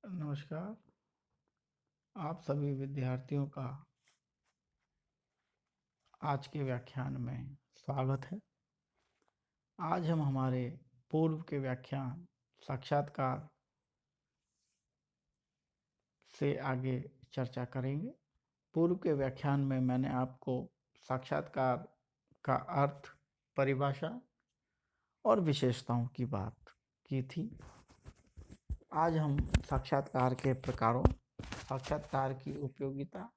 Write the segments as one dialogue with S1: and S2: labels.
S1: नमस्कार। आप सभी विद्यार्थियों का आज के व्याख्यान में स्वागत है। आज हम हमारे पूर्व के व्याख्यान साक्षात्कार से आगे चर्चा करेंगे। पूर्व के व्याख्यान में मैंने आपको साक्षात्कार का अर्थ, परिभाषा और विशेषताओं की बात की थी। आज हम साक्षात्कार के प्रकारों, साक्षात्कार की उपयोगिता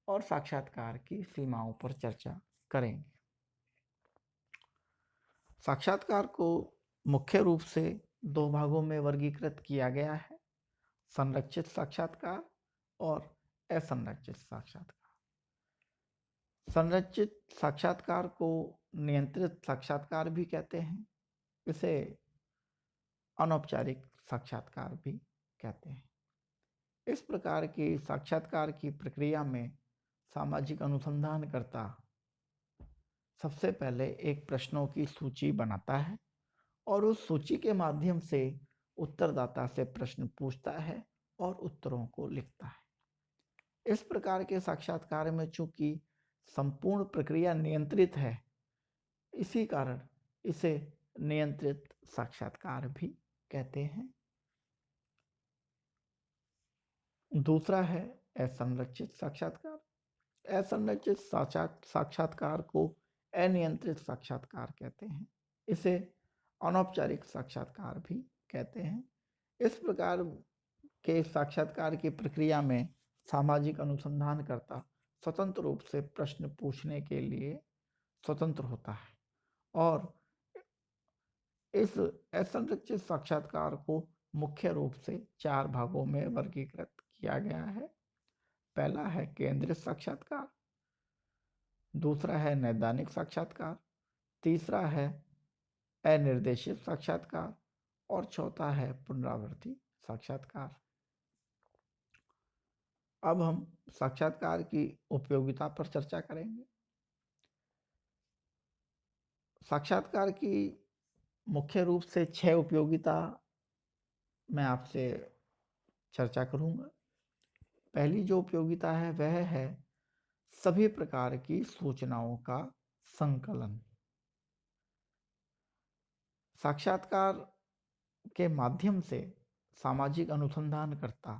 S1: और साक्षात्कार की सीमाओं पर चर्चा करेंगे। साक्षात्कार को मुख्य रूप से दो भागों में वर्गीकृत किया गया है: संरचित साक्षात्कार और असंरचित साक्षात्कार। संरचित साक्षात्कार को नियंत्रित साक्षात्कार भी कहते हैं। इसे अनौपचारिक साक्षात्कार भी कहते हैं। इस प्रकार की साक्षात्कार की प्रक्रिया में सामाजिक अनुसंधानकर्ता सबसे पहले एक प्रश्नों की सूची बनाता है और उस सूची के माध्यम से उत्तरदाता से प्रश्न पूछता है और उत्तरों को लिखता है। इस प्रकार के साक्षात्कार में चूंकि संपूर्ण प्रक्रिया नियंत्रित है, इसी कारण इसे नियंत्रित साक्षात्कार भी कहते हैं। दूसरा है असंरचित साक्षात्कार। असंरचित साक्षात्कार को अनियंत्रित साक्षात्कार कहते हैं। इसे अनौपचारिक साक्षात्कार भी कहते हैं। इस प्रकार के साक्षात्कार की प्रक्रिया में सामाजिक अनुसंधानकर्ता स्वतंत्र रूप से प्रश्न पूछने के लिए स्वतंत्र होता है और इस असंरचित साक्षात्कार को मुख्य रूप से 4 भागों में वर्गीकृत किया गया है। पहला है केंद्रित साक्षात्कार, दूसरा है नैदानिक साक्षात्कार, तीसरा है अनिर्देशित साक्षात्कार और चौथा है पुनरावृत्ति साक्षात्कार। अब हम साक्षात्कार की उपयोगिता पर चर्चा करेंगे। साक्षात्कार की मुख्य रूप से 6 उपयोगिता मैं आपसे चर्चा करूंगा। पहली जो उपयोगिता है वह है सभी प्रकार की सूचनाओं का संकलन। साक्षात्कार के माध्यम से सामाजिक अनुसंधानकर्ता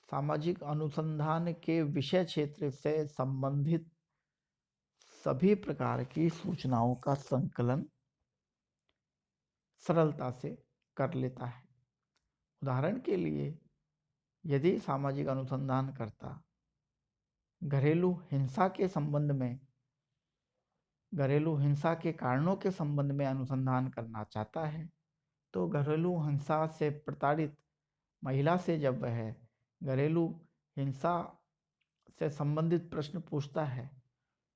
S1: सामाजिक अनुसंधान के विषय क्षेत्र से संबंधित सभी प्रकार की सूचनाओं का संकलन सरलता से कर लेता है। उदाहरण के लिए, यदि सामाजिक अनुसंधानकर्ता घरेलू हिंसा के संबंध में, घरेलू हिंसा के कारणों के संबंध में अनुसंधान करना चाहता है, तो घरेलू हिंसा से प्रताड़ित महिला से जब वह घरेलू हिंसा से संबंधित प्रश्न पूछता है,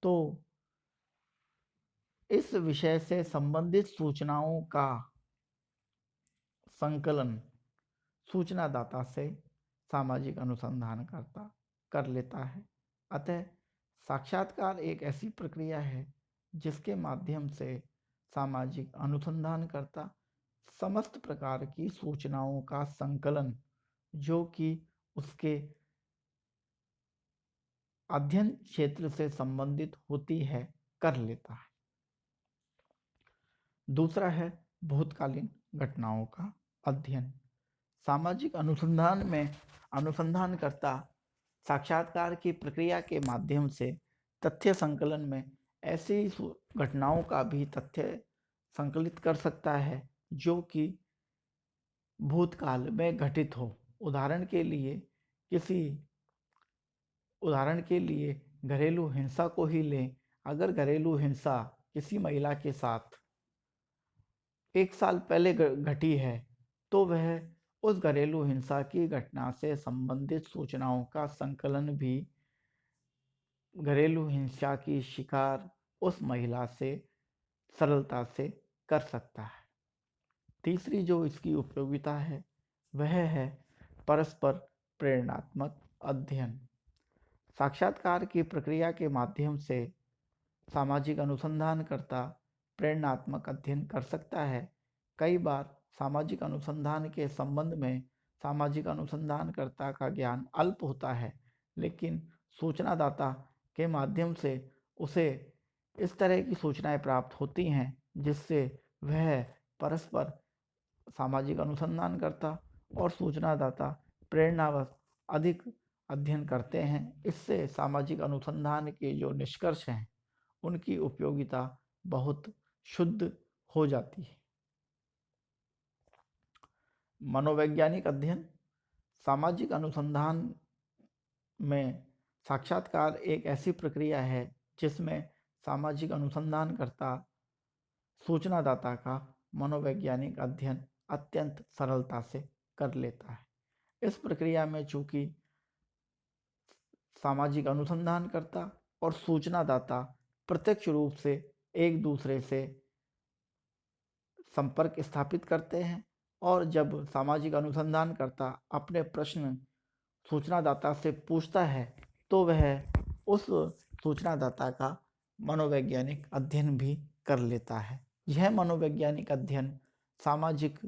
S1: तो इस विषय से संबंधित सूचनाओं का संकलन सूचनादाता से सामाजिक अनुसंधानकर्ता कर लेता है। अतः साक्षात्कार एक ऐसी प्रक्रिया है जिसके माध्यम से सामाजिक अनुसंधानकर्ता समस्त प्रकार की सूचनाओं का संकलन, जो कि उसके अध्ययन क्षेत्र से संबंधित होती है, कर लेता है। दूसरा है भूतकालीन घटनाओं का अध्ययन। सामाजिक अनुसंधान में अनुसंधानकर्ता साक्षात्कार की प्रक्रिया के माध्यम से तथ्य संकलन में ऐसी घटनाओं का भी तथ्य संकलित कर सकता है जो कि भूतकाल में घटित हो। उदाहरण के लिए घरेलू हिंसा को ही लें। अगर घरेलू हिंसा किसी महिला के साथ 1 साल पहले घटी है, तो वह उस घरेलू हिंसा की घटना से संबंधित सूचनाओं का संकलन भी घरेलू हिंसा की शिकार उस महिला से सरलता से कर सकता है। तीसरी जो इसकी उपयोगिता है वह है परस्पर प्रेरणात्मक अध्ययन। साक्षात्कार की प्रक्रिया के माध्यम से सामाजिक अनुसंधानकर्ता प्रेरणात्मक अध्ययन कर सकता है। कई बार सामाजिक अनुसंधान के संबंध में सामाजिक अनुसंधानकर्ता का ज्ञान अल्प होता है, लेकिन सूचनादाता के माध्यम से उसे इस तरह की सूचनाएं प्राप्त होती हैं जिससे वह परस्पर सामाजिक अनुसंधानकर्ता और सूचनादाता प्रेरणावश अधिक अध्ययन करते हैं। इससे सामाजिक अनुसंधान के जो निष्कर्ष हैं उनकी उपयोगिता बहुत शुद्ध हो जाती है। मनोवैज्ञानिक अध्ययन। सामाजिक अनुसंधान में साक्षात्कार एक ऐसी प्रक्रिया है जिसमें सामाजिक अनुसंधानकर्ता सूचनादाता का मनोवैज्ञानिक अध्ययन अत्यंत सरलता से कर लेता है। इस प्रक्रिया में चूंकि सामाजिक अनुसंधानकर्ता और सूचनादाता प्रत्यक्ष रूप से एक दूसरे से संपर्क स्थापित करते हैं और जब सामाजिक अनुसंधानकर्ता अपने प्रश्न सूचनादाता से पूछता है तो वह उस सूचनादाता का मनोवैज्ञानिक अध्ययन भी कर लेता है। यह मनोवैज्ञानिक अध्ययन सामाजिक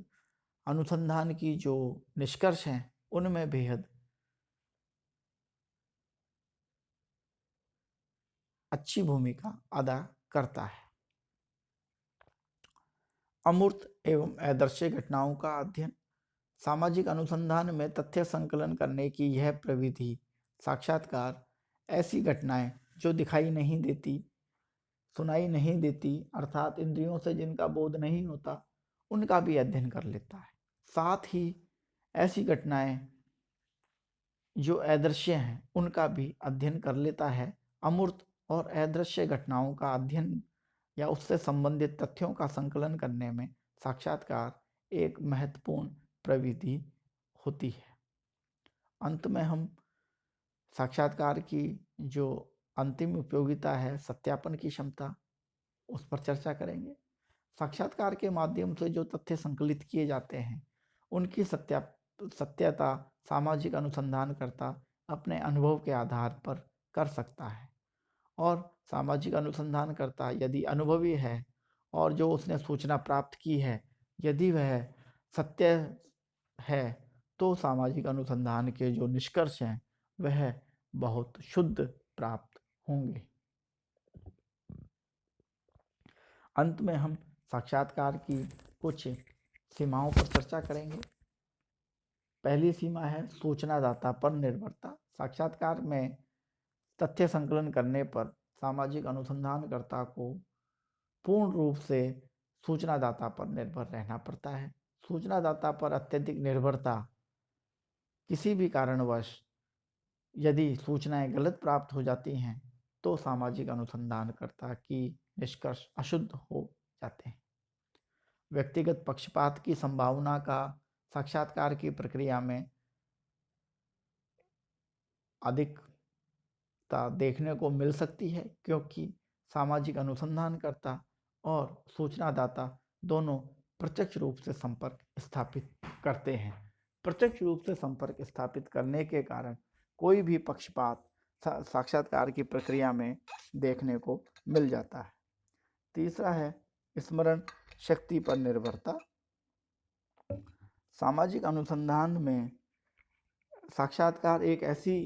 S1: अनुसंधान की जो निष्कर्ष हैं उनमें बेहद अच्छी भूमिका अदा करता है। अमूर्त एवं अदृश्य घटनाओं का अध्ययन। सामाजिक अनुसंधान में तथ्य संकलन करने की यह प्रविधि साक्षात्कार ऐसी घटनाएं जो दिखाई नहीं देती, सुनाई नहीं देती, अर्थात इंद्रियों से जिनका बोध नहीं होता, उनका भी अध्ययन कर लेता है। साथ ही ऐसी घटनाएं जो अदृश्य हैं उनका भी अध्ययन कर लेता है। अमूर्त और अदृश्य घटनाओं का अध्ययन या उससे संबंधित तथ्यों का संकलन करने में साक्षात्कार एक महत्वपूर्ण प्रविधि होती है। अंत में हम साक्षात्कार की जो अंतिम उपयोगिता है, सत्यापन की क्षमता, उस पर चर्चा करेंगे। साक्षात्कार के माध्यम से जो तथ्य संकलित किए जाते हैं उनकी सत्यता सामाजिक अनुसंधानकर्ता अपने अनुभव के आधार पर कर सकता है और सामाजिक अनुसंधानकर्ता यदि अनुभवी है और जो उसने सूचना प्राप्त की है यदि वह सत्य है तो सामाजिक अनुसंधान के जो निष्कर्ष हैं वह बहुत शुद्ध प्राप्त होंगे। अंत में हम साक्षात्कार की कुछ सीमाओं पर चर्चा करेंगे। पहली सीमा है सूचनादाता पर निर्भरता। साक्षात्कार में तथ्य संकलन करने पर सामाजिक अनुसंधानकर्ता को पूर्ण रूप से सूचनादाता पर निर्भर रहना पड़ता है। सूचनादाता पर अत्यधिक निर्भरता किसी भी कारणवश यदि सूचनाएं गलत प्राप्त हो जाती हैं तो सामाजिक अनुसंधानकर्ता की निष्कर्ष अशुद्ध हो जाते हैं। व्यक्तिगत पक्षपात की संभावना का साक्षात्कार की प्रक्रिया में अधिकता देखने को मिल सकती है क्योंकि सामाजिक अनुसंधानकर्ता और सूचनादाता दोनों प्रत्यक्ष रूप से संपर्क स्थापित करते हैं। प्रत्यक्ष रूप से संपर्क स्थापित करने के कारण कोई भी पक्षपात साक्षात्कार की प्रक्रिया में देखने को मिल जाता है। तीसरा है स्मरण शक्ति पर निर्भरता। सामाजिक अनुसंधान में साक्षात्कार एक ऐसी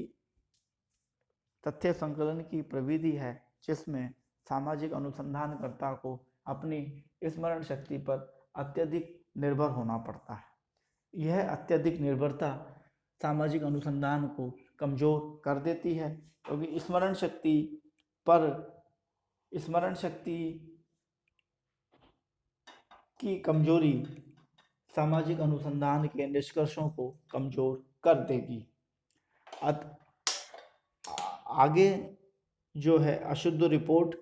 S1: तथ्य संकलन की प्रविधि है जिसमें सामाजिक अनुसंधानकर्ता को अपनी स्मरण शक्ति पर अत्यधिक निर्भर होना पड़ता है। यह अत्यधिक निर्भरता सामाजिक अनुसंधान को कमजोर कर देती है क्योंकि स्मरण शक्ति की कमजोरी सामाजिक अनुसंधान के निष्कर्षों को कमजोर कर देगी। आगे जो है अशुद्ध रिपोर्ट